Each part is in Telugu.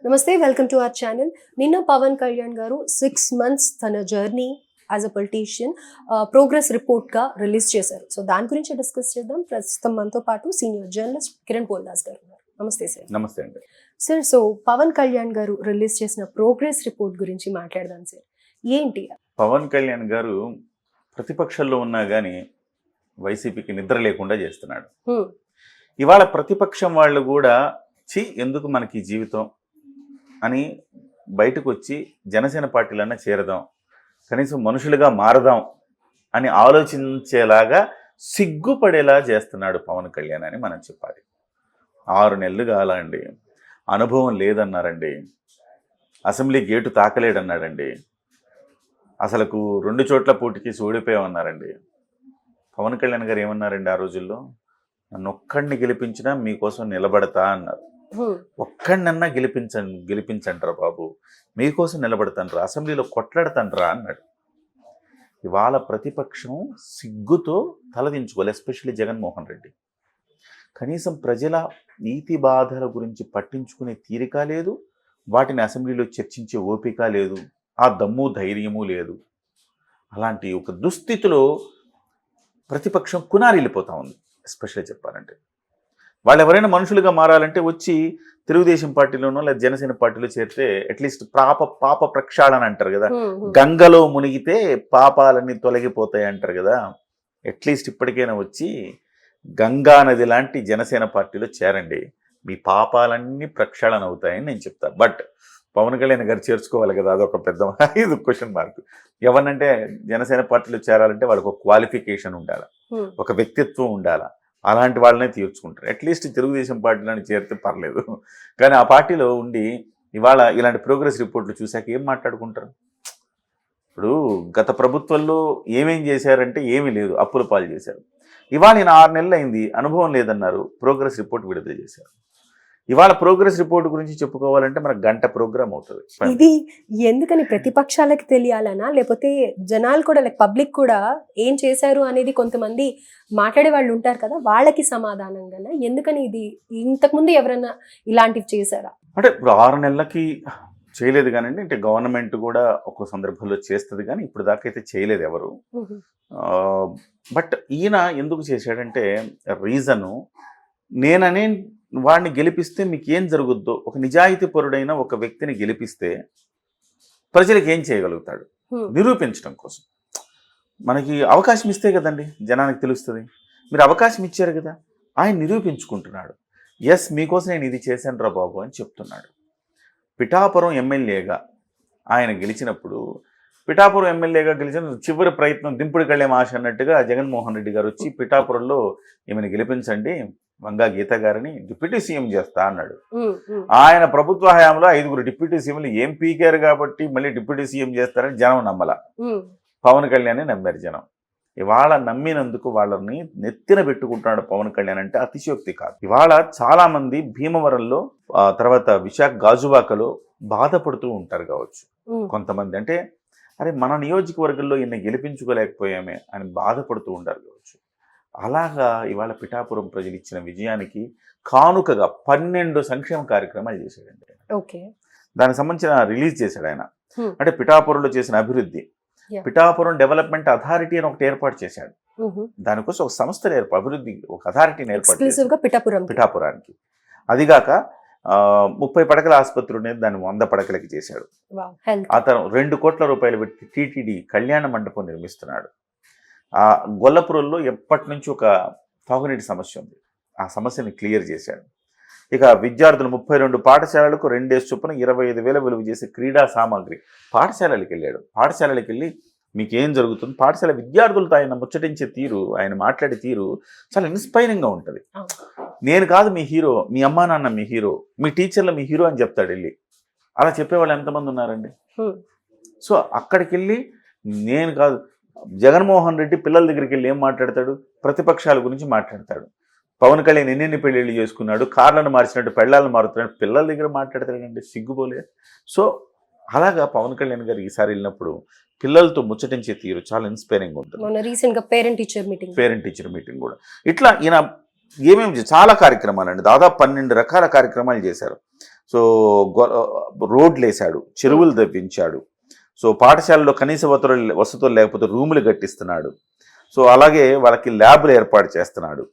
నమస్తే, వెల్కమ్ టు అవర్ ఛానల్. నిన్న పవన్ కళ్యాణ్ గారు 6 months తన journey as a politician progress రిపోర్ట్గా రిలీజ్ చేశారు. సో దాని గురించి డిస్కస్ చేద్దాం. ప్రస్తుతం మనతో పాటు సీనియర్ జర్నలిస్ట్ కిరణ్ పోల్దాస్ గారు ఉన్నారు. నమస్తే సార్. నమస్తే అండి సార్, సో పవన్ కళ్యాణ్ గారు రిలీజ్ చేసిన ప్రోగ్రెస్ రిపోర్ట్ గురించి మాట్లాడదాం సార్. ఏంటి? పవన్ కళ్యాణ్ గారు ప్రతిపక్షంలో ఉన్నా కానీ వైసీపీకి నిద్ర లేకుండా చేస్తున్నాడు. ఇవాళ ప్రతిపక్షం వాళ్ళు కూడా ఎందుకు మనకి ఈ జీవితం అని బయటకు వచ్చి జనసేన పార్టీలన్నా చేరదాం, కనీసం మనుషులుగా మారదాం అని ఆలోచించేలాగా సిగ్గుపడేలా చేస్తున్నాడు పవన్ కళ్యాణ్ అని మనం చెప్పాలి. 6 నెలలు కాలండి, అనుభవం లేదన్నారండి, అసెంబ్లీ గేటు తాకలేడన్నాడండి, అసలుకు 2 చోట్ల పోటీకి ఓడిపోయామన్నారండి. పవన్ కళ్యాణ్ గారు ఏమన్నారండి ఆ రోజుల్లో? నన్ను ఒక్కడిని గెలిపించినా మీకోసం నిలబడతా అన్నారు. ఒక్కడినన్నా గెలిపించండ్రా బాబు, మీకోసం నిలబడతాన్రా, అసెంబ్లీలో కొట్లాడతాన్రా అన్నాడు. ఇవాళ ప్రతిపక్షం సిగ్గుతో తలదించుకోవాలి, ఎస్పెషల్లీ జగన్మోహన్ రెడ్డి. కనీసం ప్రజల నీతి బాధల గురించి పట్టించుకునే తీరిక లేదు, వాటిని అసెంబ్లీలో చర్చించే ఓపిక లేదు, ఆ దమ్ము ధైర్యము లేదు. అలాంటి ఒక దుస్థితిలో ప్రతిపక్షం కునారిల్లిపోతూ ఉంది. ఎస్పెషల్లీ చెప్పాలంటే వాళ్ళు ఎవరైనా మనుషులుగా మారాలంటే వచ్చి తెలుగుదేశం పార్టీలోనో లేదా జనసేన పార్టీలో చేరితే అట్లీస్ట్ పాప ప్రక్షాళన అంటారు కదా, గంగలో మునిగితే పాపాలన్నీ తొలగిపోతాయి అంటారు కదా. అట్లీస్ట్ ఇప్పటికైనా వచ్చి గంగా నది లాంటి జనసేన పార్టీలో చేరండి, మీ పాపాలన్నీ ప్రక్షాళన అవుతాయని నేను చెప్తాను. బట్ పవన్ కళ్యాణ్ గారు చేర్చుకోవాలి కదా, అదొక పెద్ద ఇది క్వశ్చన్ మార్క్. ఎవరినంటే జనసేన పార్టీలో చేరాలంటే వాళ్ళకి ఒక క్వాలిఫికేషన్ ఉండాలి, ఒక వ్యక్తిత్వం ఉండాలి, అలాంటి వాళ్ళనే తీర్చుకుంటారు. అట్లీస్ట్ తెలుగుదేశం పార్టీలోని చేరితే పర్లేదు, కానీ ఆ పార్టీలో ఉండి ఇవాళ ఇలాంటి ప్రోగ్రెస్ రిపోర్ట్లు చూశాక ఏం మాట్లాడుకుంటారు? ఇప్పుడు గత ప్రభుత్వంలో ఏమేం చేశారంటే ఏమీ లేదు, అప్పుల పాలు చేశారు. ఇవాళ ఈయన 6 నెలలు అయింది, అనుభవం లేదన్నారు, ప్రోగ్రెస్ రిపోర్ట్ విడుదల చేశారు. ఇవాళ ప్రోగ్రెస్ రిపోర్ట్ గురించి చెప్పుకోవాలంటే మనకు గంట ప్రోగ్రామ్ అవుతుంది. ఇది ఎందుకని ప్రతిపక్షాలకి తెలియాలనా, లేకపోతే జనాలు కూడా లైక్ పబ్లిక్ కూడా ఏం చేశారు అనేది కొంతమంది మాట్లాడే వాళ్ళు ఉంటారు కదా, వాళ్ళకి సమాధానంగానే ఎందుకని ఇది ఇంతకుముందు ఎవరైనా ఇలాంటివి చేశారా? అంటే ఇప్పుడు 6 నెలలకి చేయలేదు కానండి, అంటే గవర్నమెంట్ కూడా ఒక్కో సందర్భంలో చేస్తుంది, కానీ ఇప్పుడు దాకా అయితే చేయలేదు ఎవరు. బట్ ఈయన ఎందుకు చేశాడంటే రీజను, నేననే వాడిని గెలిపిస్తే మీకు ఏం జరుగుద్దో, ఒక నిజాయితీ పరుడైన ఒక వ్యక్తిని గెలిపిస్తే ప్రజలకు ఏం చేయగలుగుతాడు నిరూపించడం కోసం. మనకి అవకాశం ఇస్తే కదండి జనానికి తెలుస్తుంది. మీరు అవకాశం ఇచ్చారు కదా, ఆయన నిరూపించుకుంటున్నాడు. ఎస్, మీకోసం నేను ఇది చేశాను రా బాబు అని చెప్తున్నాడు. పిఠాపురం ఎమ్మెల్యేగా ఆయన గెలిచినప్పుడు, పిఠాపురం ఎమ్మెల్యేగా గెలిచిన చివరి ప్రయత్నం దింపుడు కళ్యాణ్ ఆశ అన్నట్టుగా జగన్మోహన్ రెడ్డి గారు వచ్చి పిఠాపురంలో ఈమెను గెలిపించండి, వంగా గీత గారిని డిప్యూటీ సీఎం చేస్తా అన్నాడు. ఆయన ప్రభుత్వ హయాంలో 5 డిప్యూటీ సీఎంలు ఏం పీకారు కాబట్టి మళ్ళీ డిప్యూటీ సీఎం చేస్తారని జనం నమ్మల, పవన్ కళ్యాణ్ నమ్మారు జనం. ఇవాళ నమ్మినందుకు వాళ్ళని నెత్తిన పెట్టుకుంటున్నాడు పవన్ కళ్యాణ్ అంటే అతిశయోక్తి కాదు. ఇవాళ చాలా మంది భీమవరంలో తర్వాత విశాఖ గాజువాకలో బాధపడుతూ ఉంటారు కావచ్చు కొంతమంది. అంటే అరే మన నియోజకవర్గంలో ఈయన గెలిపించుకోలేకపోయామే అని బాధపడుతూ ఉంటారు కావచ్చు. అలాగా ఇవాళ పిఠాపురం ప్రజలు ఇచ్చిన విజయానికి కానుకగా 12 సంక్షేమ కార్యక్రమాలు చేశాడండి. ఓకే, దానికి సంబంధించిన రిలీజ్ చేశాడు ఆయన. అంటే పిఠాపురంలో చేసిన అభివృద్ధి, పిఠాపురం డెవలప్మెంట్ అథారిటీ అని ఒకటి ఏర్పాటు చేశాడు. దానికోసం ఒక సంస్థ అభివృద్ధి ఒక అథారిటీని ఏర్పాటు చేశాడు పిఠాపురానికి. అదిగాక 30 పడకల ఆసుపత్రి ఉండేది, దాన్ని 100 పడకలకి చేశాడు. అతను 2 కోట్ల రూపాయలు పెట్టి టీటీడీ కళ్యాణ మండపం నిర్మిస్తున్నాడు. ఆ గొల్లపురంలో ఎప్పటి నుంచి ఒక తాగునీటి సమస్య ఉంది, ఆ సమస్యని క్లియర్ చేశాడు. ఇక విద్యార్థులు 32 పాఠశాలలకు 2 చొప్పున 25,000 విలువ చేసే క్రీడా సామాగ్రి పాఠశాలలకు వెళ్ళాడు. పాఠశాలలకు వెళ్ళి మీకేం జరుగుతుంది, పాఠశాల విద్యార్థులతో ఆయన ముచ్చటించే తీరు, ఆయన మాట్లాడే తీరు చాలా ఇన్స్పైరింగ్గా ఉంటుంది. నేను కాదు మీ హీరో, మీ అమ్మా నాన్న మీ హీరో, మీ టీచర్లు మీ హీరో అని చెప్తాడు వెళ్ళి. అలా చెప్పేవాళ్ళు ఎంతమంది ఉన్నారండి? సో అక్కడికి వెళ్ళి నేను కాదు, జగన్మోహన్ రెడ్డి పిల్లల దగ్గరికి వెళ్ళి ఏం మాట్లాడతాడు? ప్రతిపక్షాల గురించి మాట్లాడతాడు. పవన్ కళ్యాణ్ ఎన్నెన్ని పెళ్ళిళ్ళు చేసుకున్నాడు, కార్లను మార్చినట్టు పెళ్ళాలను మారుతున్నాడు, పిల్లల దగ్గర మాట్లాడతాడండి, సిగ్గుపోలే. సో అలాగా పవన్ కళ్యాణ్ గారు ఈసారి వెళ్ళినప్పుడు పిల్లలతో ముచ్చటించే తీరు చాలా ఇన్స్పైరింగ్ ఉంటుంది. పేరెంట్ టీచర్ మీటింగ్ కూడా ఇట్లా ఈయన ఏమేమి చాలా కార్యక్రమాలు అండి, దాదాపు 12 రకాల కార్యక్రమాలు చేశారు. సో రోడ్లు వేశాడు, చెరువులు తవ్వించాడు. సో పాఠశాలలో కనీస వసతులు లేకపోతే రూములు కట్టిస్తున్నాడు. సో అలాగే వాళ్ళకి ల్యాబ్లు ఏర్పాటు చేస్తున్నాడు.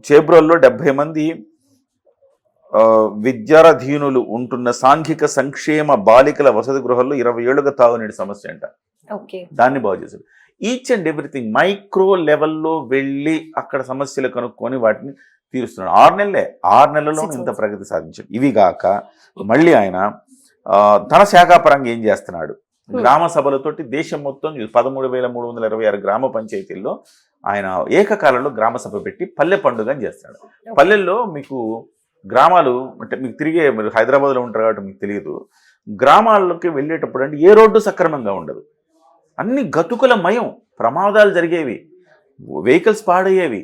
చేబ్రోల్లో 70 మంది విద్యాధీనులు ఉంటున్న సాంఘిక సంక్షేమ బాలికల వసతి గృహాల్లో 20 ఏళ్లుగా తాగునీటి సమస్య అంట. దాన్ని బాగు చేశాడు. ఈచ్ అండ్ ఎవ్రీథింగ్ మైక్రో లెవెల్లో వెళ్ళి అక్కడ సమస్యలు కనుక్కొని వాటిని తీరుస్తున్నాడు. 6 నెలల్లో ఇంత ప్రగతి సాధించాడు. ఇవి కాక మళ్ళీ ఆయన తన శాఖాపరంగా ఏం చేస్తున్నాడు, గ్రామ సభలతోటి దేశం మొత్తం 13,326 గ్రామ పంచాయతీల్లో ఆయన ఏకకాలంలో గ్రామ సభ పెట్టి పల్లె పండుగ అని చేస్తున్నాడు. పల్లెల్లో మీకు గ్రామాలు అంటే మీకు తిరిగే, మీరు హైదరాబాద్లో ఉంటారు కాబట్టి మీకు తెలియదు, గ్రామాల్లోకి వెళ్ళేటప్పుడు అంటే ఏ రోడ్డు సక్రమంగా ఉండదు, అన్ని గతుకుల మయం, ప్రమాదాలు జరిగేవి, వెహికల్స్ పాడయ్యేవి.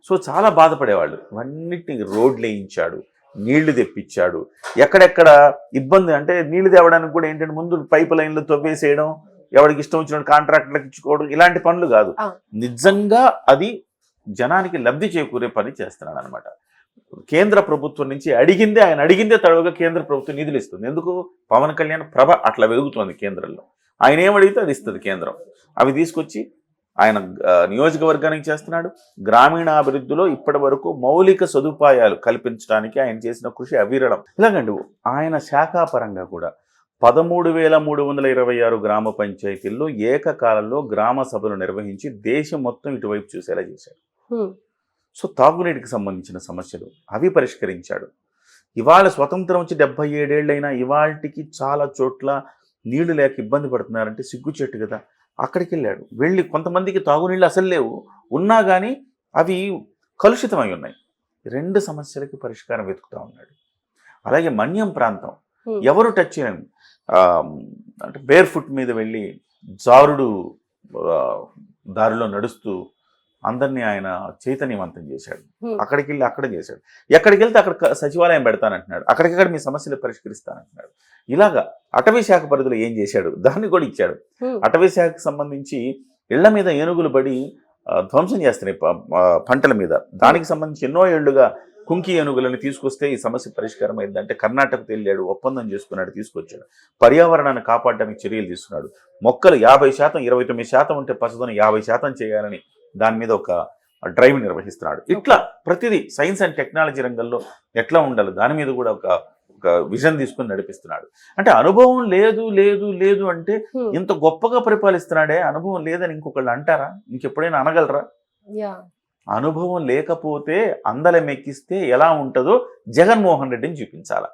సో చాలా బాధపడేవాళ్ళు. ఇవన్నిటిని రోడ్లు వేయించాడు, నీళ్లు తెప్పించాడు. ఎక్కడెక్కడ ఇబ్బంది అంటే నీళ్లు తేవడానికి కూడా ఏంటంటే ముందు పైప్ లైన్లు తవ్వేసేయడం, ఎవరికి ఇష్టం వచ్చిన కాంట్రాక్టులకు ఇచ్చుకోవడం, ఇలాంటి పనులు కాదు. నిజంగా అది జనానికి లబ్ధి చేకూరే పని చేస్తున్నాడు అనమాట. కేంద్ర ప్రభుత్వం నుంచి ఆయన అడిగిందే తడవుగా కేంద్ర ప్రభుత్వం నిధులు ఇస్తుంది. ఎందుకు? పవన్ కళ్యాణ్ ప్రభ అట్లా వెలుగుతుంది కేంద్రంలో. ఆయన ఏమడిగితే అది ఇస్తుంది కేంద్రం. అవి తీసుకొచ్చి ఆయన నియోజకవర్గానికి చేస్తున్నాడు. గ్రామీణాభివృద్ధిలో ఇప్పటి వరకు మౌలిక సదుపాయాలు కల్పించడానికి ఆయన చేసిన కృషి అవిరళం. ఇలాగండి ఆయన శాఖాపరంగా కూడా 13,326 గ్రామ పంచాయతీల్లో ఏకకాలంలో గ్రామ సభలు నిర్వహించి దేశం మొత్తం ఇటువైపు చూసేలా చేశాడు. సో తాగునీటికి సంబంధించిన సమస్యలు అవి పరిష్కరించాడు. ఇవాళ స్వతంత్రం వచ్చి 77 ఏళ్ళైనా ఇవాళకి చాలా చోట్ల నీళ్లు లేక ఇబ్బంది పడుతున్నారంటే సిగ్గుచెట్టు కదా. అక్కడికి వెళ్ళి కొంతమందికి తాగునీళ్ళు అసలు లేవు, ఉన్నా కానీ అవి కలుషితమై ఉన్నాయి. 2 సమస్యలకి పరిష్కారం వెతుకుతూ ఉన్నాడు. అలాగే మన్యం ప్రాంతం ఎవరు టచ్ చేయని అంటే బేర్ ఫుట్ మీద వెళ్ళి జారుడు దారిలో నడుస్తూ అందరినీ ఆయన చైతన్యవంతం చేశాడు. అక్కడికి వెళ్ళి అక్కడ చేశాడు. ఎక్కడికి వెళ్తే అక్కడ సచివాలయం పెడతానంటున్నాడు, అక్కడికక్కడ మీ సమస్యలు పరిష్కరిస్తానంటున్నాడు. ఇలాగా అటవీ శాఖ పరిధిలో ఏం చేశాడు దాన్ని కూడా ఇచ్చాడు. అటవీ శాఖకు సంబంధించి ఇళ్ల మీద ఏనుగులు పడి ధ్వంసం చేస్తున్నాయి పంటల మీద. దానికి సంబంధించి ఎన్నో ఏళ్లుగా కుంకి ఏనుగులను తీసుకొస్తే ఈ సమస్య పరిష్కారం అయిందంటే కర్ణాటకకు వెళ్ళాడు, ఒప్పందం చేసుకున్నాడు, తీసుకొచ్చాడు. పర్యావరణాన్ని కాపాడడానికి చర్యలు తీసుకున్నాడు. మొక్కలు 50%, 29% ఉంటే పచ్చదనం 50% చేయాలని దాని మీద ఒక డ్రైవ్ నిర్వహిస్తున్నాడు. ఇట్లా ప్రతిదీ సైన్స్ అండ్ టెక్నాలజీ రంగంలో ఎట్లా ఉండాలి దాని మీద కూడా ఒక విజన్ తీసుకుని నడిపిస్తున్నాడు. అంటే అనుభవం లేదు లేదు లేదు అంటే ఇంత గొప్పగా పరిపాలిస్తున్నాడే, అనుభవం లేదని ఇంకొకళ్ళు అంటారా? ఇంకెప్పుడైనా అనగలరా? అనుభవం లేకపోతే అందలం ఎక్కిస్తే ఎలా ఉంటుందో జగన్మోహన్ రెడ్డిని చూపించాల.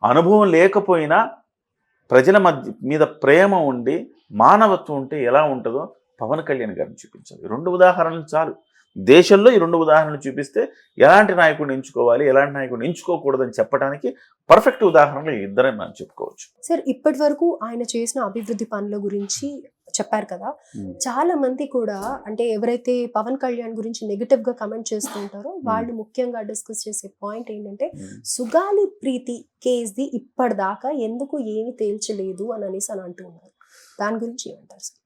అనుభవం లేకపోయినా ప్రజల మీద ప్రేమ ఉండి మానవత్వం ఉంటే ఎలా ఉంటుందో పవన్ కళ్యాణ్ గారిని చూపించాలి. 2 ఉదాహరణలు చాలు. దేశంలో ఈ 2 ఉదాహరణలు చూపిస్తే ఎలాంటి నాయకుడిని ఎంచుకోవాలి, ఎలాంటి నాయకుడిని ఎంచుకోకూడదని చెప్పడానికి పర్ఫెక్ట్ ఉదాహరణలు ఇద్దరని మనం చెప్పుకోవచ్చు. సార్, ఇప్పటి వరకు ఆయన చేసిన అభివృద్ధి పనుల గురించి చెప్పారు కదా. చాలా మంది కూడా అంటే ఎవరైతే పవన్ కళ్యాణ్ గురించి నెగటివ్ గా కమెంట్ చేస్తుంటారో వాళ్ళు ముఖ్యంగా డిస్కస్ చేసే పాయింట్ ఏంటంటే సుగాలి ప్రీతి కేసుది ఇప్పటిదాకా ఎందుకు ఏమి తేల్చలేదు అని అనేసి అని అంటున్నారు. దాని గురించి ఏమంటారు సార్?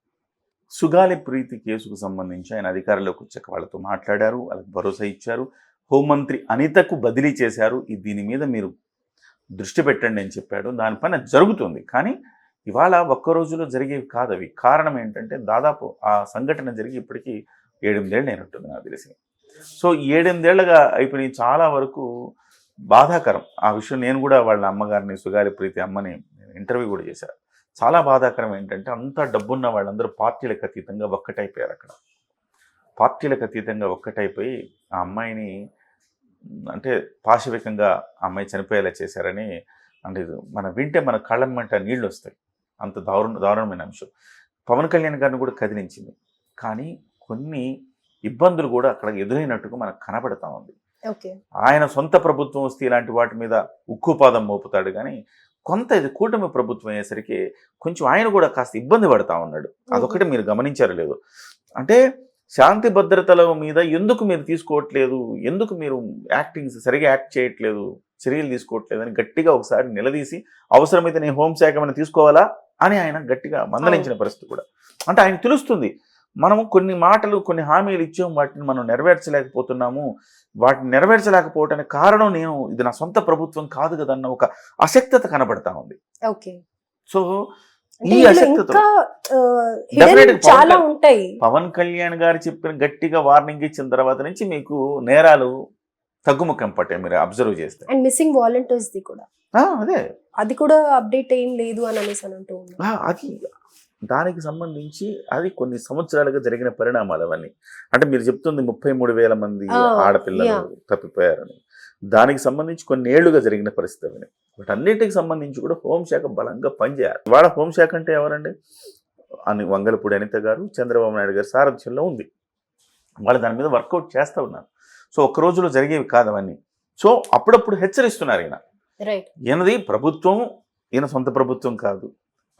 సుగాలి ప్రీతి కేసుకు సంబంధించి ఆయన అధికారంలోకి వచ్చాక వాళ్ళతో మాట్లాడారు, వాళ్ళకి భరోసా ఇచ్చారు. హోంమంత్రి అనితకు బదిలీ చేశారు. దీని మీద మీరు దృష్టి పెట్టండి అని చెప్పాడు. దానిపైన జరుగుతుంది. కానీ ఇవాళ ఒక్క రోజులో జరిగేవి కాదు అవి. కారణం ఏంటంటే దాదాపు ఆ సంఘటన జరిగి ఇప్పటికీ 7-8 ఏళ్ళు అయినట్టుంది నాకు తెలిసి. సో 7-8 ఏళ్ళగా అయిపోయి చాలా వరకు బాధాకరం ఆ విషయం. నేను కూడా వాళ్ళ అమ్మగారిని, సుగాలి ప్రీతి అమ్మని ఇంటర్వ్యూ కూడా చేశాను. చాలా బాధాకరం ఏంటంటే అంతా డబ్బున్న వాళ్ళందరూ పార్టీలకు అతీతంగా ఒక్కటైపోయారు. అక్కడ పార్టీలకు అతీతంగా ఒక్కటైపోయి ఆ అమ్మాయిని అంటే పాశవికంగా ఆ అమ్మాయి చనిపోయేలా చేశారని అంటే మనం వింటే మన కళ్ళ మంట నీళ్ళు వస్తాయి. అంత దారుణమైన అంశం. పవన్ కళ్యాణ్ గారిని కూడా కదిలించింది. కానీ కొన్ని ఇబ్బందులు కూడా అక్కడ ఎదురైనట్టుగా మనకు కనబడతా ఉంది. ఆయన సొంత ప్రభుత్వం వస్తే ఇలాంటి వాటి మీద ఉక్కుపాదం మోపుతాడు. కానీ కొంత ఇది కూటమి ప్రభుత్వం అయ్యేసరికి కొంచెం ఆయన కూడా కాస్త ఇబ్బంది పడతా ఉన్నాడు. అదొకటి మీరు గమనించారు లేదు? అంటే శాంతి భద్రతల మీద ఎందుకు మీరు తీసుకోవట్లేదు, ఎందుకు మీరు సరిగా యాక్ట్ చేయట్లేదు, చర్యలు తీసుకోవట్లేదు అని గట్టిగా ఒకసారి నిలదీసి అవసరమైతే నేను హోంశాఖ ఏమైనా తీసుకోవాలా అని ఆయన గట్టిగా మందలించిన పరిస్థితి కూడా. అంటే ఆయన తెలుస్తుంది మనం కొన్ని మాటలు కొన్ని హామీలు ఇచ్చాం, వాటిని మనం నెరవేర్చలేకపోతున్నాము, వాటిని నెరవేర్చలేకపోవటానికి కారణం నేను ఇది నా సొంత ప్రభుత్వం కాదు కదన్న ఒక అశక్తత కనబడతా ఉంది. ఓకే. సో అంటే ఈ ఇందులో అశక్తతో ఇంకా Definitely hidden చాలా ఉంటాయి. పవన్ కళ్యాణ్ గారు చెప్పిన గట్టిగా వార్నింగ్ ఇచ్చిన తర్వాత నుంచి మీకు నేరాలు తగ్గుముఖం పట్టాయి మీరు అబ్జర్వ్ చేస్తే. అండ్ మిస్సింగ్ వాలంటీర్స్ ది కూడా, అదే అది కూడా అప్డేట్ ఏం లేదు అని అనేసి అని అంటూ ఉన్నారు. అది దానికి సంబంధించి అది కొన్ని సంవత్సరాలుగా జరిగిన పరిణామాలు అవన్నీ. అంటే మీరు చెప్తుంది 33,000 మంది ఆడపిల్లలు yeah. తప్పిపోయారని, దానికి సంబంధించి కొన్ని ఏళ్లుగా జరిగిన పరిస్థితి అవన్నీ. వాటన్నిటికి సంబంధించి కూడా హోంశాఖ బలంగా పనిచేయాలి. ఇవాళ హోంశాఖ అంటే ఎవరండి? వంగలపూడి అనిత గారు, చంద్రబాబు నాయుడు గారి సారథ్యంలో ఉంది. వాళ్ళు దాని మీద వర్కౌట్ చేస్తూ ఉన్నారు. సో ఒక్క రోజులో జరిగేవి కాదు అవన్నీ. సో అప్పుడప్పుడు హెచ్చరిస్తున్నారు ఈయన. రైట్. ఈయనది ప్రభుత్వం, ఈయన సొంత ప్రభుత్వం కాదు,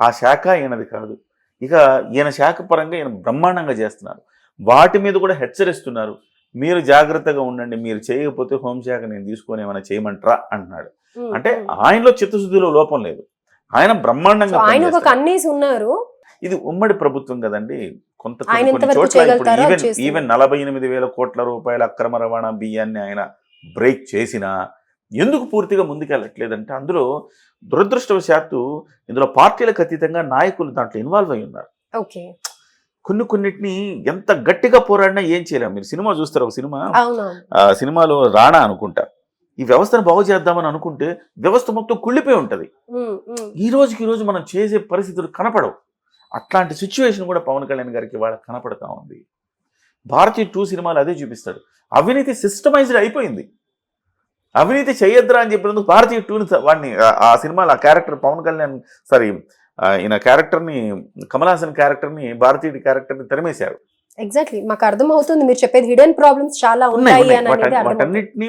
ఆ శాఖ ఈయనది కాదు, ఇక ఈయన శాఖ పరంగా ఈయన బ్రహ్మాండంగా చేస్తున్నారు. వాటి మీద కూడా హెచ్చరిస్తున్నారు, మీరు జాగ్రత్తగా ఉండండి, మీరు చేయకపోతే హోంశాఖ నేను తీసుకొని ఏమైనా చేయమంటారా అంటున్నాడు. అంటే ఆయనలో చిత్తశుద్ధిలో లోపం లేదు, ఆయన బ్రహ్మాండంగా ఆయన ఒక పనిచేస్తారు. కన్నేసి ఉన్నారు. ఇది ఉమ్మడి ప్రభుత్వం కదండి. ఆయన కొన్ని ఎంతవరకు చోట్ల ఇప్పుడు చేయగలుగుతారో అది చేస్తున్నారు. ఈవెన్ 48,000 కోట్ల రూపాయల అక్రమ రవాణా బియ్యాన్ని ఆయన బ్రేక్ చేసినా ఎందుకు పూర్తిగా ముందుకెళ్ళట్లేదంటే అందులో దురదృష్టవశాత్తు ఇందులో పార్టీలకు అతీతంగా నాయకులు దాంట్లో ఇన్వాల్వ్ అయి ఉన్నారు. ఓకే. కొన్నిటిని ఎంత గట్టిగా పోరాడినా ఏం చేయలేము. మీరు సినిమా చూస్తారు, ఒక సినిమా అవునవును. సినిమాలో రాణా అనుకుంటా, ఈ వ్యవస్థను బాగు చేద్దామని అనుకుంటే వ్యవస్థ మొత్తం కుళ్ళిపోయి ఉంటుంది. ఈ రోజు మనం చేసే పరిస్థితులు కనపడవు. అట్లాంటి సిచ్యువేషన్ కూడా పవన్ కళ్యాణ్ గారికి వాళ్ళ కనపడతా ఉంది. భారతీయ 2 సినిమాలు అదే చూపిస్తాడు. అవినీతి సిస్టమైజ్డ్ అయిపోయింది. అవినీతి చేయొద్దురా అని చెప్పినందుకు భారతీయ 2ని వాడిని ఆ సినిమాలో ఆ క్యారెక్టర్ పవన్ కళ్యాణ్ ఈయన క్యారెక్టర్ని, కమల్ హాసన్ క్యారెక్టర్ని, భారతీయుడి క్యారెక్టర్ని తరిమేశారు. ఎగ్జాక్ట్లీ, మాకు అర్థం అవుతుంది మీరు చెప్పేది. హిడెన్ ప్రాబ్లమ్స్ చాలా ఉన్నాయి అని అనేది అర్థమవుతుంది. వాటన్నిటిని